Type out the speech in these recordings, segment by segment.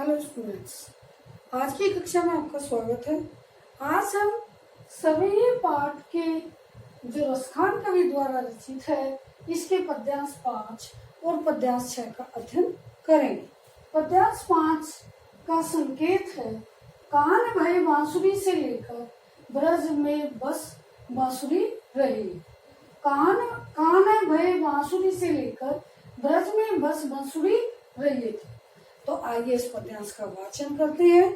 Hello students, आज की कक्षा में आपका स्वागत है। आज हम सवेये पाठ के जो रसखान कवि द्वारा रचित है इसके पद्यांश 5 और पद्यांश 6 का अध्ययन करेंगे। पद्यांश 5 का संकेत है, कान भय बांसुरी से लेकर ब्रज में बस बांसुरी रही। कान भय बांसुरी से लेकर ब्रज में बस बांसुरी रही थी। तो आइए इस पद्यांश का वाचन करते हैं।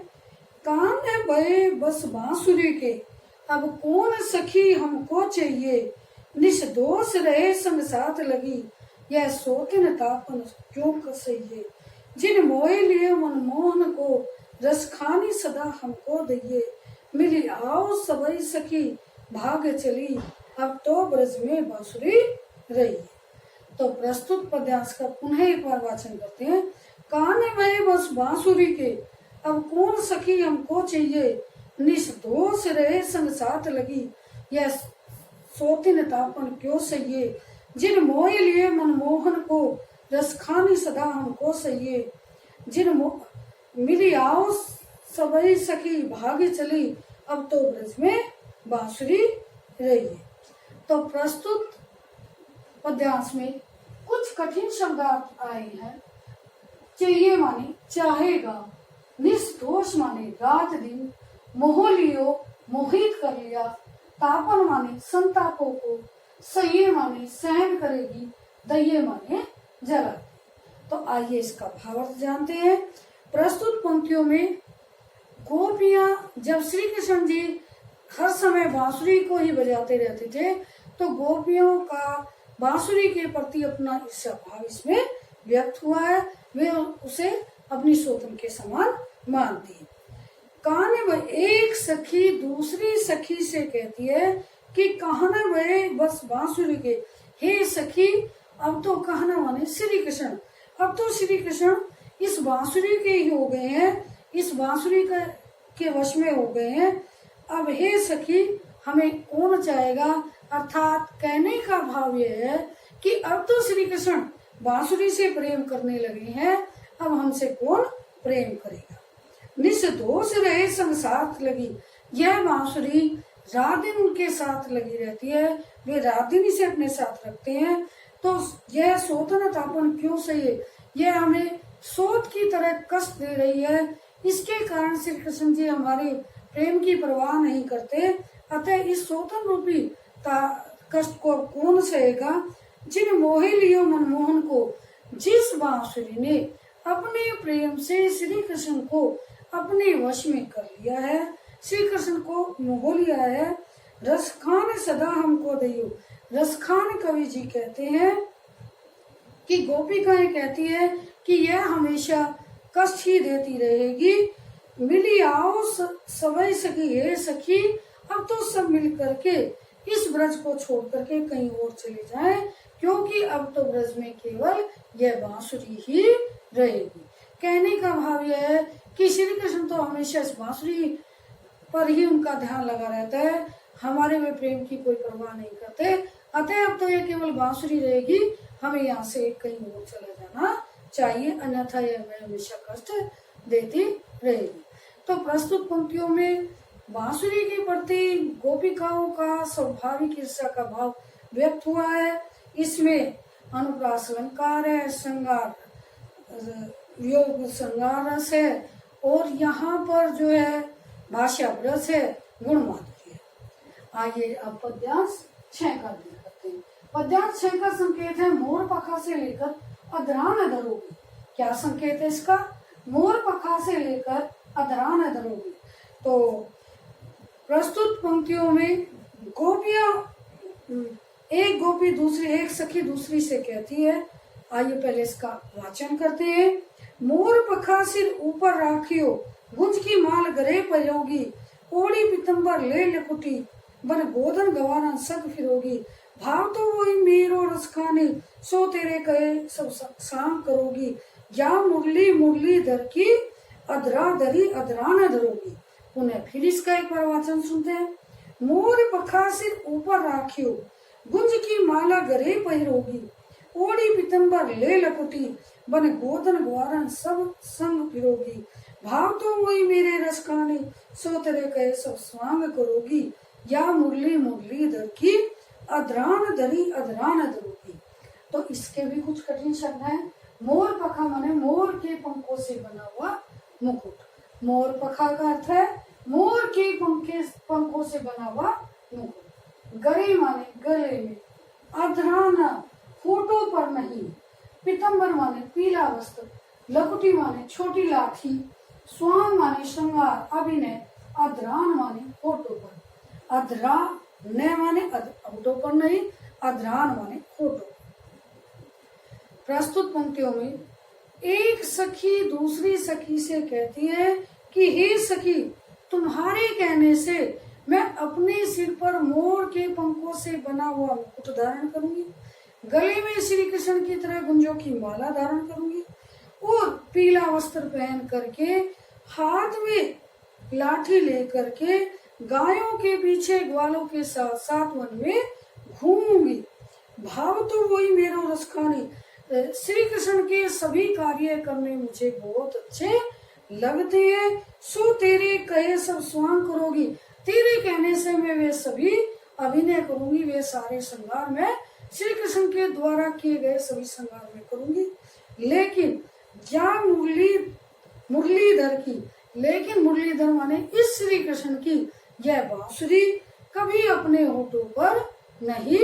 कान भय बस बांसुरी के, अब कौन सखी हमको चाहिए। निष्दोष रहे संग साथ लगी, यह सोतिन तापन क्यों कसइये। जिन मोहे लिए मनमोहन को, रस खानी सदा हमको दइये। मिली आओ सबई सखी भाग चली, अब तो ब्रज में बांसुरी रही। तो प्रस्तुत पद्यांश का पुनः एक बार वाचन करते हैं। कान भय बस बांसुरी के, अब कौन सखी हमको चाहिए। निष्दोष रहे संग साथ लगी, यह सोतिन तापन क्यों सहिए। जिन मोह लिए मनमोहन को, रस खानी सदा हमको सहिए। मिली आओ सबई सखी भागी चली, अब तो ब्रज में बांसुरी रही। तो प्रस्तुत पद्यांश में कुछ कठिन शब्द आए हैं। चाहिए माने चाहेगा, निष्दोष माने रात दिन, मोह लियो मोहित कर लिया, तापन माने संतापों को, सहिए माने सहन करेगी, दइये माने जला। तो आइए इसका भावार्थ जानते हैं। प्रस्तुत पंक्तियों में गोपियां जब श्री कृष्ण जी हर समय बांसुरी को ही बजाते रहते थे, तो गोपियों का बांसुरी के प्रति अपना ईर्ष्या भाव इसमें व्यक्त हुआ है। वे उसे अपनी सोतन के समान मानती है। कान भय, एक सखी दूसरी सखी से कहती है कि कहना भय बस बांसुरी के, हे सखी अब तो कहना माने श्री कृष्ण, अब तो श्री कृष्ण इस बांसुरी के ही हो गए हैं, इस बांसुरी के वश में हो गए हैं। अब हे सखी हमें कौन चाहेगा। अर्थात कहने का भाव यह है कि अब तो श्री कृष्ण बांसुरी से प्रेम करने लगे हैं, अब हमसे कौन प्रेम करेगा। निष्दोष रहे संग साथ लगी, यह बांसुरी रात दिन उनके साथ लगी रहती है, वे रात दिन इसे अपने साथ रखते हैं। तो यह सोतन तापन क्यों सही, यह हमें सोत की तरह कष्ट दे रही है। इसके कारण श्री कृष्ण जी हमारे प्रेम की परवाह नहीं करते। अतः इस सोतन रूपी कष्ट को कौन सहेगा। जिन मोहे लियो मनमोहन को, जिस बांसुरी ने अपने प्रेम से श्री कृष्ण को अपने वश में कर लिया है, श्री कृष्ण को मोह लिया है। रसखान सदा हमको दइयो। रसखान कवि जी कहते हैं कि गोपिकाएं कहती है कि यह हमेशा कष्ट ही देती रहेगी। मिली आओ सबई सखी, हे सखी अब तो सब मिल करके इस ब्रज को छोड़ करके कहीं और चले जाएं, क्योंकि अब तो ब्रज में केवल यह बांसुरी ही रहेगी। कहने का भाव यह है कि श्री कृष्ण तो हमेशा इस बांसुरी पर ही उनका ध्यान लगा रहता है, हमारे में प्रेम की कोई परवाह नहीं करते। अतः अब तो यह केवल बांसुरी रहेगी, हमें यहाँ से कहीं और चला जाना चाहिए, अन्यथा यह हमें हमेशा कष्ट देती रहेगी। तो प्रस्तुत पंक्तियों में बांसुरी के प्रति गोपिकाओं का स्वाभाविक ईर्ष्या का भाव व्यक्त हुआ है। इसमें अनुप्रास अलंकार है, श्रृंगार योग श्रृंगार रस है, और यहाँ पर जो है भाष्य रस है, गुण माधुर्य है। आइए अब पद्यांश 6 का अध्ययन करते हैं। पद्यांश 6 का संकेत है, मोर पखा से लेकर अधरान धरोगी। क्या संकेत है इसका। मोर पखा से लेकर अधरान धरोगी। तो प्रस्तुत पंक्तियों में गोपियां एक गोपी दूसरी, एक सखी दूसरी से कहती है। आइए पहले इसका वाचन करते हैं। मोर पखा सिर ऊपर राखियो, गुंज की माल गरे पयोगी। ओढ़ी पितंबर ले लकुटी, बन गोदन गवारन सग फिरोगी। भाव तो वही मेरो रस खाने, सो तेरे कहे सब शाम करोगी। या मुरली मुरली धर की, अधरा धरी अधरान धरोगी। पुनः फिर इसका एक बार वाचन सुनते हैं। मोर पखा सिर ऊपर राखियो, गुंज की माला गरे पहिरोगी। ओढ़ी पितंबर ले लकुटी, बन गोदन ग्वारन सब संग फिरोगी, भाव तो वही मेरे रस खाने, सो तेरे कहे सब स्वांग करोगी, या मुरली मुरलीधर की, अधरान धरी अधरान धरोगी। तो इसके भी कुछ कठिन शब्द हैं। मोर पखा माने मोर के पंखों से बना हुआ मुकुट। मोर पखा का अर्थ है मोर के पंखों से बना हुआ मुकुट। गले माने गले में, अधराना होठों पर नहीं, पीतम्बर माने पीला वस्त्र, लकुटी माने छोटी लाठी, स्वांग माने श्रृंगार अभिनय, अधरान माने होठों पर। अधरा न माने होठों पर नहीं, अधरान माने होठों। प्रस्तुत पंक्तियों में एक सखी दूसरी सखी से कहती है कि हे सखी, तुम्हारे कहने से मैं अपने सिर पर मोर के पंखों से बना हुआ मुकुट धारण करूंगी, गले में श्री कृष्ण की तरह गुंजों की माला धारण करूंगी और पीला वस्त्र पहन करके हाथ में लाठी लेकर के गायों के पीछे ग्वालों के साथ साथ वन में घूमूंगी। भाव तो वही मेरा रस खाने, श्री कृष्ण के सभी कार्य करने मुझे बहुत अच्छे लगते हैं। सो तेरे कहे सब स्वांग करोगी, तेरे कहने से मैं वे सभी अभिनय करूंगी, वे सारे श्रृंगार मैं श्री कृष्ण के द्वारा किए गए सभी श्रृंगार में करूंगी। लेकिन या मुरलीधर की, लेकिन मुरलीधर माने इस श्री कृष्ण की यह बांसुरी कभी अपने होठों पर नहीं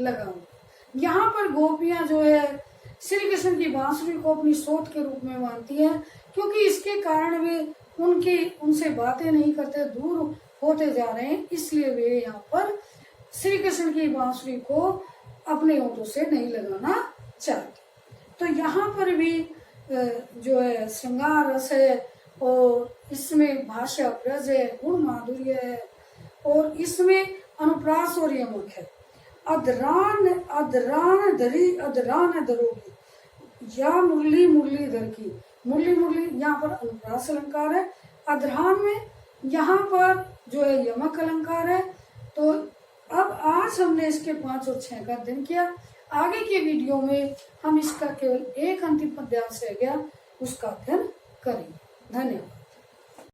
लगाऊंगी। यहाँ पर गोपियां जो है श्री कृष्ण की बांसुरी को अपनी सोच के रूप में मानती है, क्योंकि इसके कारण वे उनसे बातें नहीं करते, दूर होते जा रहे हैं, इसलिए वे यहाँ पर श्री कृष्ण की बांसुरी को अपने होठों से नहीं लगाना चाहते। तो यहाँ पर भी जो है श्रृंगार रस है और इसमें भाषा ब्रज है, गुण माधुर्य है और इसमें अनुप्रास और यमक है। अधरान अधरान धरी अधरान धरोगी, या मुरली मुरलीधर की, मुरली मुरली यहाँ पर अनुप्रास अलंकार है, अधरान में यहाँ पर जो है यमक अलंकार है। तो अब आज हमने इसके 5 और 6 का अध्ययन किया। आगे के वीडियो में हम इसका केवल एक अंतिम पद्यांश रह गया, उसका अध्ययन करेंगे। धन्यवाद।